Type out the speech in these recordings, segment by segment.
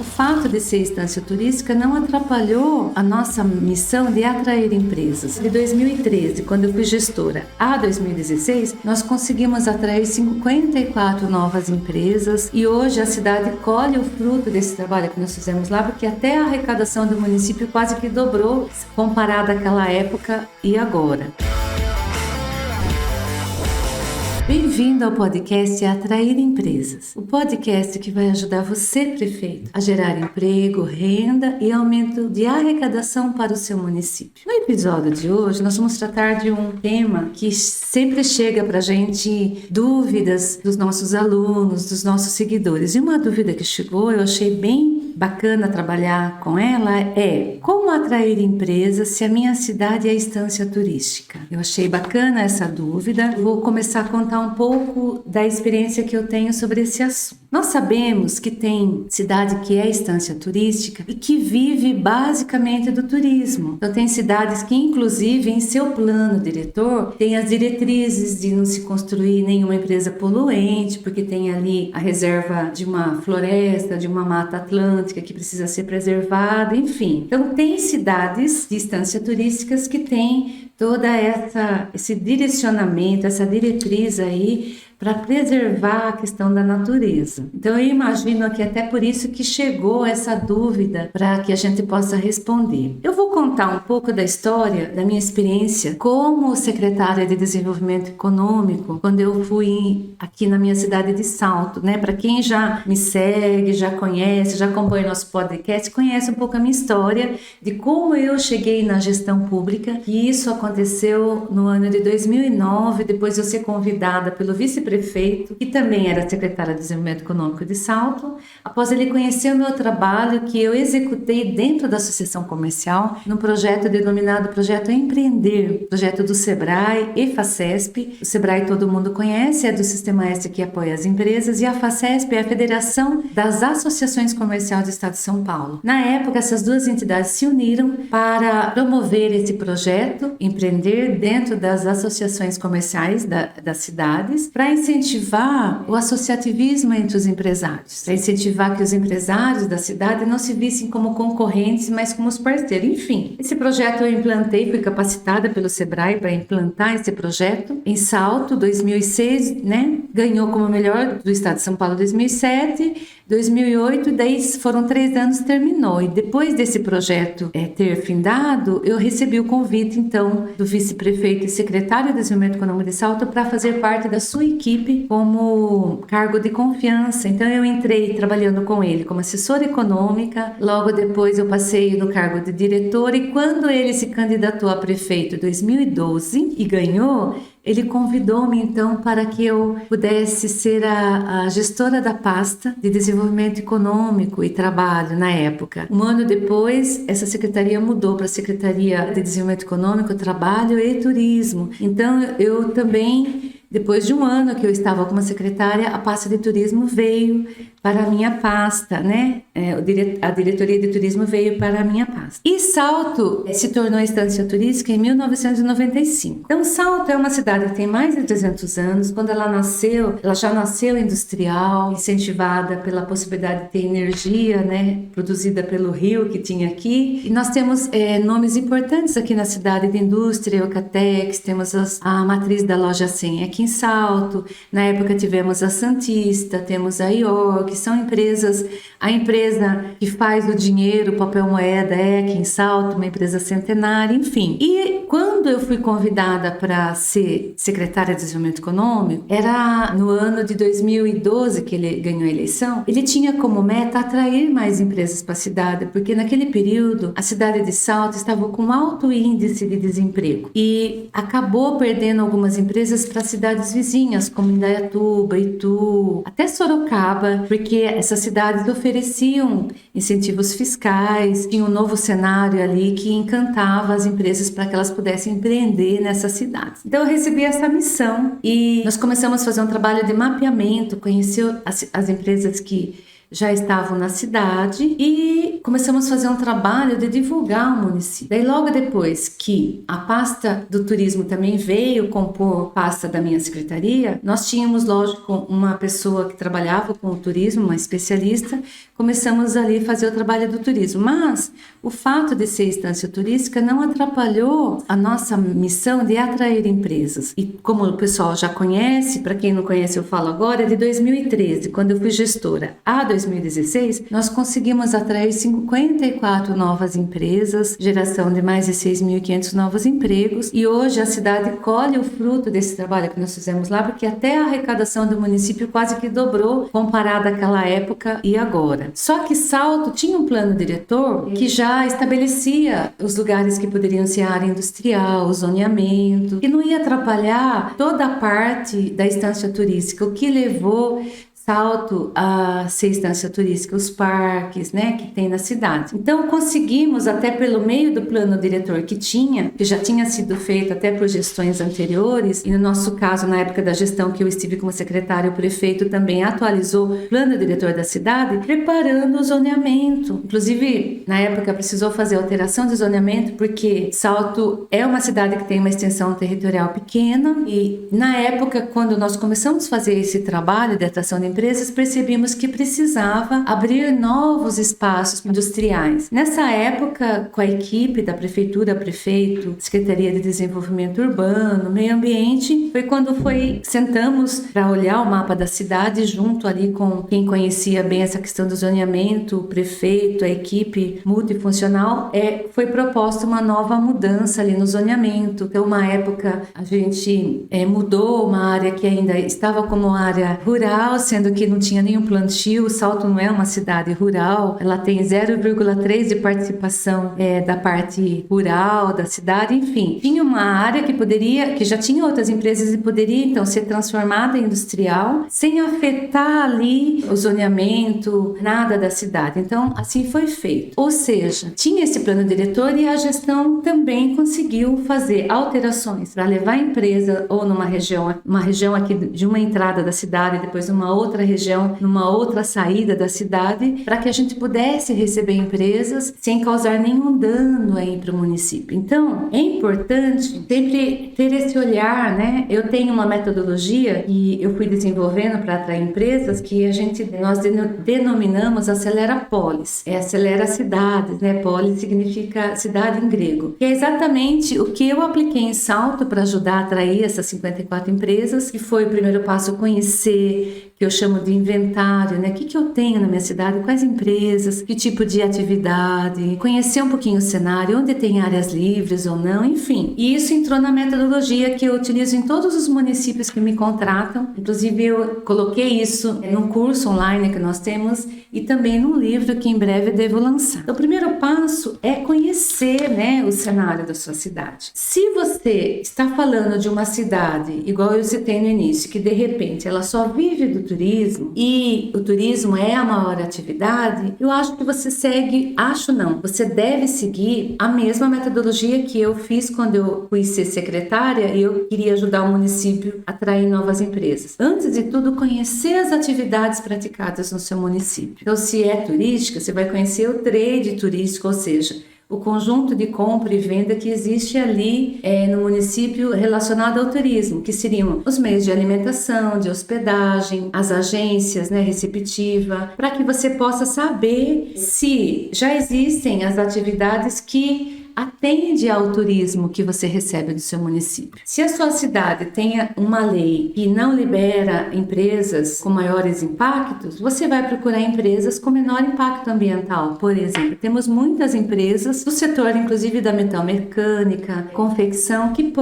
o fato de ser estância turística não atrapalhou a nossa missão de atrair empresas. De 2013, quando eu fui gestora, a 2016, nós conseguimos atrair 54 novas empresas e hoje a cidade colhe o fruto desse trabalho que nós fizemos lá, porque até a arrecadação do município quase que dobrou comparada àquela época e agora. Bem-vindo ao podcast Atrair Empresas, o podcast que vai ajudar você, prefeito, a gerar emprego, renda e aumento de arrecadação para o seu município. No episódio de hoje, nós vamos tratar de um tema que sempre chega para a gente, dúvidas dos nossos alunos, dos nossos seguidores. E uma dúvida que chegou, eu achei bem bacana trabalhar com ela, é como atrair empresas se a minha cidade é estância turística? Eu achei bacana essa dúvida. Vou começar a contar um pouco da experiência que eu tenho sobre esse assunto. Nós sabemos que tem cidade que é estância turística e que vive basicamente do turismo. Então tem cidades que inclusive em seu plano diretor tem as diretrizes de não se construir nenhuma empresa poluente, porque tem ali a reserva de uma floresta, de uma mata atlântica que precisa ser preservada, enfim. Então tem cidades de estância turísticas que tem toda esse direcionamento, essa diretriz aí para preservar a questão da natureza. Então eu imagino que até por isso que chegou essa dúvida para que a gente possa responder. Eu vou contar um pouco da história, da minha experiência como secretária de Desenvolvimento Econômico, quando eu fui aqui na minha cidade de Salto, né? Para quem já me segue, já conhece, já acompanha nosso podcast, conhece um pouco a minha história de como eu cheguei na gestão pública, e isso aconteceu no ano de 2009, depois de eu ser convidada pelo vice-prefeito, que também era secretária de Desenvolvimento Econômico de Salto, após ele conhecer o meu trabalho que eu executei dentro da Associação Comercial, num projeto denominado Projeto Empreender, projeto do Sebrae e FACESP. O Sebrae todo mundo conhece, é do Sistema S que apoia as empresas, e a FACESP é a Federação das Associações Comerciais do Estado de São Paulo. Na época, essas duas entidades se uniram para promover esse projeto, empreender dentro das associações comerciais das cidades, para incentivar o associativismo entre os empresários, para incentivar que os empresários da cidade não se vissem como concorrentes, mas como os parceiros. Enfim, esse projeto eu implantei, fui capacitada pelo Sebrae para implantar esse projeto em Salto, 2006, né? Ganhou como melhor do estado de São Paulo 2007, 2008, daí foram 3 anos, terminou. E depois desse projeto ter findado, eu recebi o convite, então, do vice-prefeito e secretário de Desenvolvimento Econômico de Salto para fazer parte da sua equipe como cargo de confiança. Então, eu entrei trabalhando com ele como assessora econômica, logo depois eu passei no cargo de diretora, e quando ele se candidatou a prefeito em 2012 e ganhou, ele convidou-me, então, para que eu pudesse ser a gestora da pasta de Desenvolvimento Econômico e Trabalho na época. Um ano depois, essa secretaria mudou para a Secretaria de Desenvolvimento Econômico, Trabalho e Turismo. Então, eu também, depois de um ano que eu estava como secretária, a pasta de turismo veio para a minha pasta, né? A diretoria de turismo veio para a minha pasta. E Salto se tornou estância turística em 1995. Então, Salto é uma cidade que tem mais de 300 anos. Quando ela nasceu, ela já nasceu industrial, incentivada pela possibilidade de ter energia, né? Produzida pelo rio que tinha aqui. E nós temos nomes importantes aqui na cidade de indústria, Eucatex, temos a matriz da loja 100 aqui em Salto. Na época tivemos a Santista, temos a IOR, que são empresas, a empresa que faz o dinheiro, o papel moeda aqui em Salto, uma empresa centenária, enfim. E quando eu fui convidada para ser secretária de Desenvolvimento Econômico, era no ano de 2012 que ele ganhou a eleição, ele tinha como meta atrair mais empresas para a cidade, porque naquele período a cidade de Salto estava com alto índice de desemprego e acabou perdendo algumas empresas para cidades vizinhas, como Indaiatuba, Itu, até Sorocaba, porque essas cidades ofereciam incentivos fiscais, tinha um novo cenário ali que encantava as empresas para que elas pudessem empreender nessas cidades. Então eu recebi essa missão e nós começamos a fazer um trabalho de mapeamento, conhecer as empresas que já estavam na cidade e começamos a fazer um trabalho de divulgar o município. Daí logo depois que a pasta do turismo também veio compor pasta da minha secretaria, nós tínhamos, lógico, uma pessoa que trabalhava com o turismo, uma especialista, começamos ali a fazer o trabalho do turismo. Mas o fato de ser estância turística não atrapalhou a nossa missão de atrair empresas. E como o pessoal já conhece, para quem não conhece eu falo agora, de 2013, quando eu fui gestora, a 2016, nós conseguimos atrair 54 novas empresas, geração de mais de 6.500 novos empregos, e hoje a cidade colhe o fruto desse trabalho que nós fizemos lá, porque até a arrecadação do município quase que dobrou comparada àquela época e agora. Só que Salto tinha um plano diretor que já estabelecia os lugares que poderiam ser área industrial, o zoneamento, que não ia atrapalhar toda a parte da estância turística, o que levou Salto a ser estância turística, os parques, né, que tem na cidade. Então conseguimos, até pelo meio do plano diretor que já tinha sido feito até por gestões anteriores, e no nosso caso, na época da gestão que eu estive como secretário, o prefeito também atualizou o plano diretor da cidade, preparando o zoneamento. Inclusive, na época precisou fazer alteração de zoneamento, porque Salto é uma cidade que tem uma extensão territorial pequena, e na época, quando nós começamos a fazer esse trabalho de atração de empresas, percebimos que precisava abrir novos espaços industriais. Nessa época, com a equipe da prefeitura, prefeito, Secretaria de Desenvolvimento Urbano, Meio Ambiente, foi quando sentamos para olhar o mapa da cidade junto ali com quem conhecia bem essa questão do zoneamento, o prefeito, a equipe multifuncional, foi proposta uma nova mudança ali no zoneamento. Então, uma época a gente mudou uma área que ainda estava como área rural, sendo que não tinha nenhum plantio. Salto não é uma cidade rural, ela tem 0,3% de participação da parte rural da cidade, enfim. Tinha uma área que já tinha outras empresas e poderia então ser transformada em industrial, sem afetar ali o zoneamento, nada da cidade. Então, assim foi feito. Ou seja, tinha esse plano diretor e a gestão também conseguiu fazer alterações para levar a empresa ou uma região aqui de uma entrada da cidade, depois uma outra região, numa outra saída da cidade, para que a gente pudesse receber empresas sem causar nenhum dano aí para o município. Então, é importante sempre ter esse olhar, né? Eu tenho uma metodologia que eu fui desenvolvendo para atrair empresas que nós denominamos Acelera Polis. Acelera cidades, né? Polis significa cidade em grego. Que é exatamente o que eu apliquei em Salto para ajudar a atrair essas 54 empresas, que foi o primeiro passo conhecer, que eu chamo de inventário, né? O que eu tenho na minha cidade, quais empresas, que tipo de atividade, conhecer um pouquinho o cenário, onde tem áreas livres ou não, enfim. E isso entrou na metodologia que eu utilizo em todos os municípios que me contratam. Inclusive, eu coloquei isso num curso online que nós temos e também num livro que em breve eu devo lançar. Então, o primeiro passo é conhecer, né, o cenário da sua cidade. Se você está falando de uma cidade, igual eu citei no início, que de repente ela só vive do turismo e o turismo é a maior atividade, eu acho que você você deve seguir a mesma metodologia que eu fiz quando eu fui ser secretária e eu queria ajudar o município a atrair novas empresas. Antes de tudo, conhecer as atividades praticadas no seu município. Então, se é turística, você vai conhecer o trade turístico, ou seja, o conjunto de compra e venda que existe ali no município relacionado ao turismo, que seriam os meios de alimentação, de hospedagem, as agências, né, receptiva, para que você possa saber se já existem as atividades que atende ao turismo que você recebe do seu município. Se a sua cidade tem uma lei que não libera empresas com maiores impactos, você vai procurar empresas com menor impacto ambiental. Por exemplo, temos muitas empresas do setor, inclusive da metalmecânica, confecção, que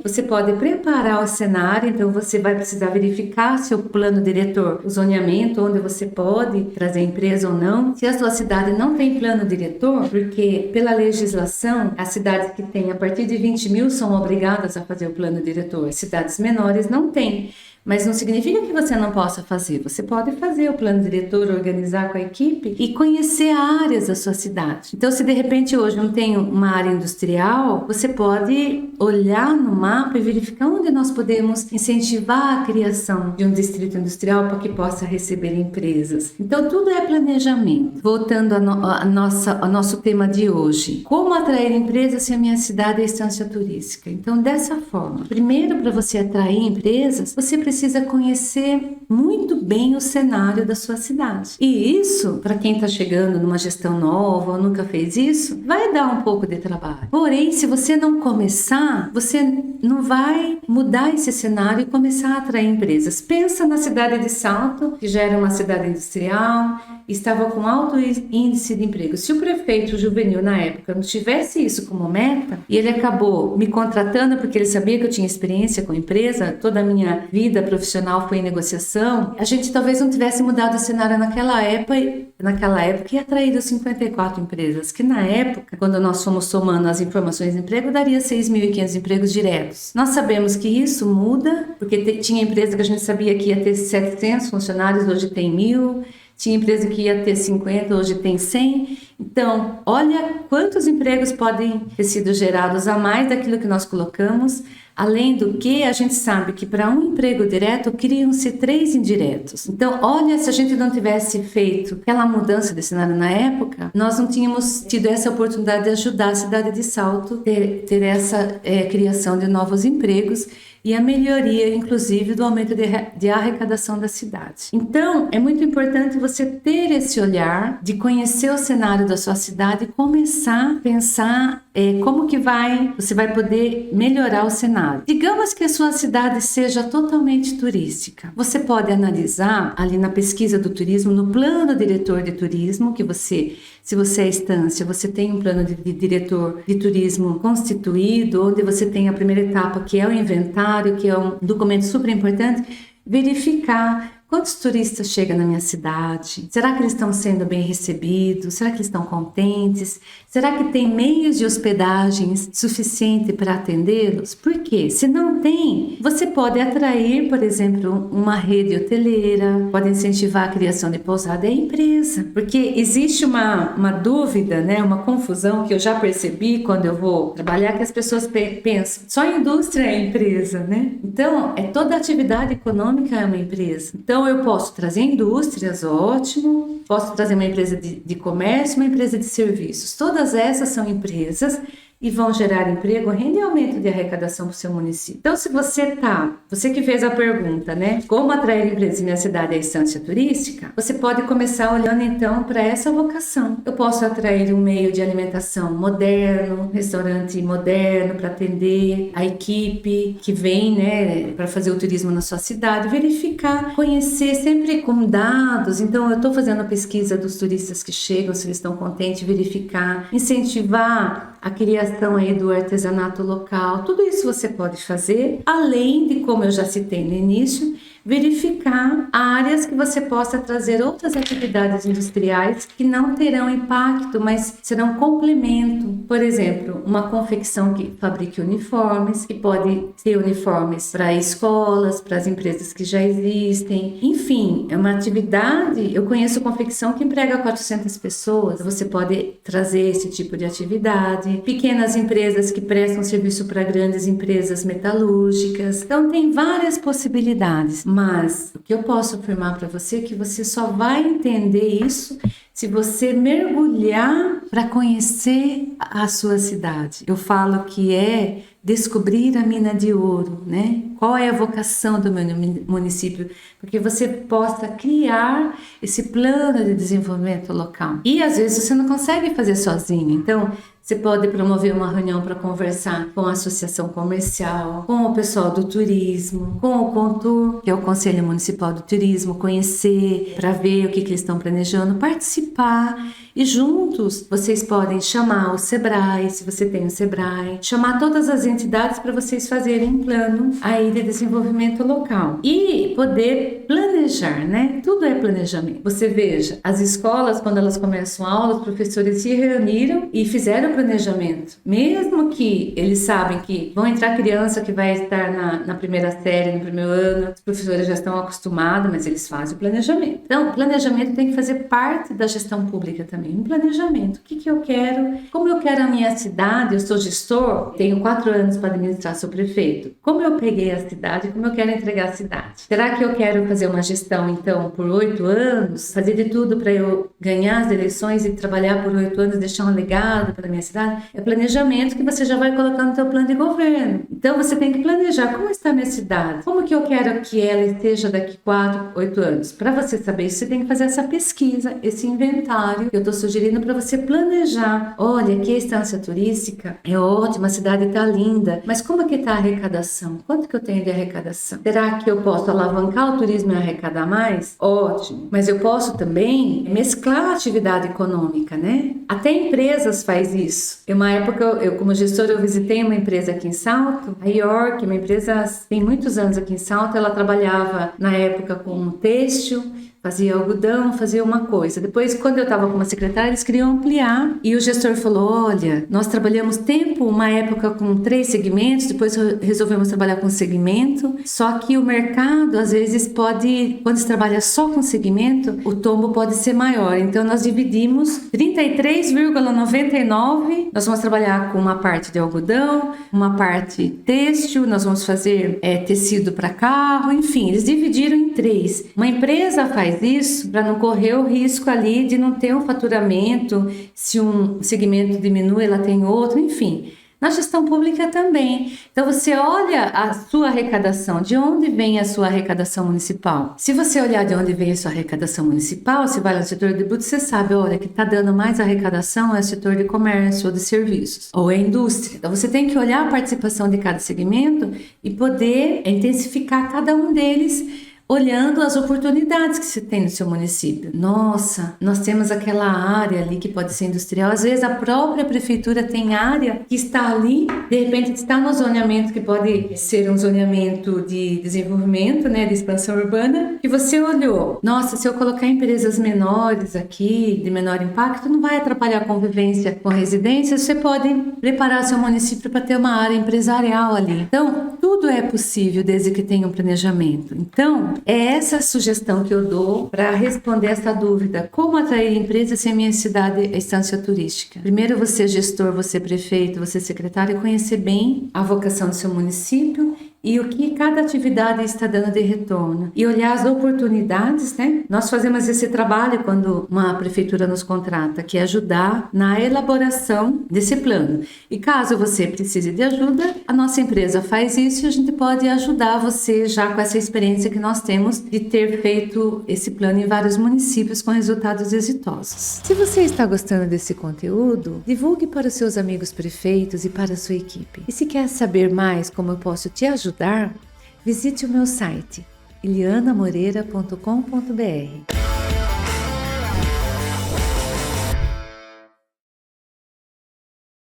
você pode preparar o cenário, então você vai precisar verificar seu plano diretor, o zoneamento, onde você pode trazer empresa ou não. Se a sua cidade não tem plano diretor, porque pela legislação, as cidades que têm a partir de 20 mil são obrigadas a fazer o plano diretor. Cidades menores não têm. Mas não significa que você não possa fazer. Você pode fazer o plano diretor, organizar com a equipe e conhecer áreas da sua cidade. Então, se de repente hoje não tem uma área industrial, você pode olhar no mapa e verificar onde nós podemos incentivar a criação de um distrito industrial para que possa receber empresas. Então, tudo é planejamento. Voltando ao nosso tema de hoje. Como atrair empresas se a minha cidade é estância turística? Então, dessa forma, primeiro, para você atrair empresas, você precisa precisa conhecer muito bem o cenário da sua cidade. E isso, para quem está chegando numa gestão nova ou nunca fez isso, vai dar um pouco de trabalho. Porém, se você não começar, você não vai mudar esse cenário e começar a atrair empresas. Pensa na cidade de Salto, que já era uma cidade industrial, estava com alto índice de emprego. Se o prefeito Juvenil, na época, não tivesse isso como meta, e ele acabou me contratando porque ele sabia que eu tinha experiência com empresa, toda a minha vida profissional foi em negociação, a gente talvez não tivesse mudado o cenário naquela época e atraído 54 empresas, que na época, quando nós fomos somando as informações de emprego, daria 6.500 empregos diretos. Nós sabemos que isso muda, porque tinha empresa que a gente sabia que ia ter 700 funcionários, hoje tem 1.000, tinha empresa que ia ter 50, hoje tem 100. Então, olha quantos empregos podem ter sido gerados a mais daquilo que nós colocamos. Além do que, a gente sabe que para um emprego direto, criam-se 3 indiretos. Então, olha, se a gente não tivesse feito aquela mudança de cenário na época, nós não tínhamos tido essa oportunidade de ajudar a cidade de Salto ter essa criação de novos empregos e a melhoria, inclusive, do aumento de arrecadação da cidade. Então, é muito importante você ter esse olhar de conhecer o cenário da sua cidade e começar a pensar como que você vai poder melhorar o cenário. Digamos que a sua cidade seja totalmente turística. Você pode analisar ali na pesquisa do turismo, no plano diretor de turismo, que se você é instância, você tem um plano de diretor de turismo constituído, onde você tem a primeira etapa, que é o inventário, que é um documento super importante, verificar quantos turistas chegam na minha cidade? Será que eles estão sendo bem recebidos? Será que eles estão contentes? Será que tem meios de hospedagens suficiente para atendê-los? Por quê? Se não tem, você pode atrair, por exemplo, uma rede hoteleira, pode incentivar a criação de pousada e empresa. Porque existe uma dúvida, né, uma confusão que eu já percebi quando eu vou trabalhar, que as pessoas pensam, só a indústria é empresa, né? Então, toda atividade econômica é uma empresa. Então, eu posso trazer indústrias, ótimo, posso trazer uma empresa de comércio, uma empresa de serviços. Todas essas são empresas e vão gerar emprego, renda e aumento de arrecadação para o seu município. Então, se você que fez a pergunta, né? Como atrair empresas em minha cidade à instância turística? Você pode começar olhando, então, para essa vocação. Eu posso atrair um meio de alimentação moderno, restaurante moderno para atender a equipe que vem, né, para fazer o turismo na sua cidade, verificar, conhecer sempre com dados. Então, eu estou fazendo a pesquisa dos turistas que chegam, se eles estão contentes, verificar, incentivar a criação aí do artesanato local. Tudo isso você pode fazer, além de, como eu já citei no início, verificar áreas que você possa trazer outras atividades industriais que não terão impacto, mas serão complemento. Por exemplo, uma confecção que fabrique uniformes, que pode ter uniformes para escolas, para as empresas que já existem. Enfim, é uma atividade. Eu conheço confecção que emprega 400 pessoas. Você pode trazer esse tipo de atividade. Pequenas empresas que prestam serviço para grandes empresas metalúrgicas. Então, tem várias possibilidades. Mas o que eu posso afirmar para você é que você só vai entender isso se você mergulhar para conhecer a sua cidade. Eu falo que é descobrir a mina de ouro, né? Qual é a vocação do meu município? Porque você possa criar esse plano de desenvolvimento local. E às vezes você não consegue fazer sozinho. Então, você pode promover uma reunião para conversar com a associação comercial, com o pessoal do turismo, com o CONTUR, que é o Conselho Municipal do Turismo, conhecer, para ver o que eles estão planejando, participar. E juntos vocês podem chamar o SEBRAE, se você tem o SEBRAE, chamar todas as entidades para vocês fazerem um plano aí de desenvolvimento local. E poder planejar, né? Tudo é planejamento. Você veja, as escolas, quando elas começam a aula, os professores se reuniram e fizeram o planejamento. Mesmo que eles sabem que vão entrar criança que vai estar na primeira série, no primeiro ano, os professores já estão acostumados, mas eles fazem o planejamento. Então, o planejamento tem que fazer parte da gestão pública também. Um planejamento. O que eu quero? Como eu quero a minha cidade? Eu sou gestor, tenho 4 anos para administrar, sou prefeito. Como eu peguei a cidade? Como eu quero entregar a cidade? Será que eu quero fazer uma gestão, então, por 8 anos? Fazer de tudo para eu ganhar as eleições e trabalhar por 8 anos e deixar um legado para a minha cidade? É planejamento que você já vai colocar no seu plano de governo. Então, você tem que planejar como está a minha cidade. Como que eu quero que ela esteja daqui 4, 8 anos? Para você saber isso, você tem que fazer essa pesquisa, esse inventário que eu estou sugerindo para você planejar. Olha, aqui a estância turística é ótima, a cidade está linda, mas como que está a arrecadação? Quanto que eu tenho de arrecadação? Será que eu posso alavancar o turismo e arrecadar mais? Ótimo, mas eu posso também mesclar a atividade econômica, né? Até empresas faz isso. Em uma época, eu como gestora, eu visitei uma empresa aqui em Salto, a York, uma empresa tem muitos anos aqui em Salto, ela trabalhava na época com têxtil, fazia algodão, fazia uma coisa. Depois, quando eu estava como secretária, eles queriam ampliar. E o gestor falou, olha, nós trabalhamos uma época com 3 segmentos, depois resolvemos trabalhar com segmento. Só que o mercado, às vezes, quando se trabalha só com segmento, o tombo pode ser maior. Então, nós dividimos 33,99. Nós vamos trabalhar com uma parte de algodão, uma parte têxtil, nós vamos fazer tecido para carro, enfim, eles dividiram em 3. Uma empresa faz isso para não correr o risco ali de não ter um faturamento, se um segmento diminui, ela tem outro, enfim. Na gestão pública também. Então você olha a sua arrecadação, de onde vem a sua arrecadação municipal. Se você olhar de onde vem a sua arrecadação municipal, você vai no setor de tributo, você sabe, olha, que está dando mais arrecadação é o setor de comércio ou de serviços, ou é a indústria. Então você tem que olhar a participação de cada segmento e poder intensificar cada um deles, olhando as oportunidades que você tem no seu município. Nossa, nós temos aquela área ali que pode ser industrial. Às vezes a própria prefeitura tem área que está ali, de repente está no zoneamento que pode ser um zoneamento de desenvolvimento, né, de expansão urbana, que você olhou. Nossa, se eu colocar empresas menores aqui, de menor impacto, não vai atrapalhar a convivência com residências. Você pode preparar seu município para ter uma área empresarial ali. Então, tudo é possível desde que tenha um planejamento. Então, é essa sugestão que eu dou para responder essa dúvida. Como atrair empresas se a minha cidade é estância turística? Primeiro, você gestor, você prefeito, você secretário, conhecer bem a vocação do seu município e o que cada atividade está dando de retorno. E olhar as oportunidades, né? Nós fazemos esse trabalho quando uma prefeitura nos contrata, que é ajudar na elaboração desse plano. E caso você precise de ajuda, a nossa empresa faz isso e a gente pode ajudar você já com essa experiência que nós temos de ter feito esse plano em vários municípios com resultados exitosos. Se você está gostando desse conteúdo, divulgue para os seus amigos prefeitos e para a sua equipe. E se quer saber mais como eu posso te ajudar, visite o meu site ilianamoreira.com.br.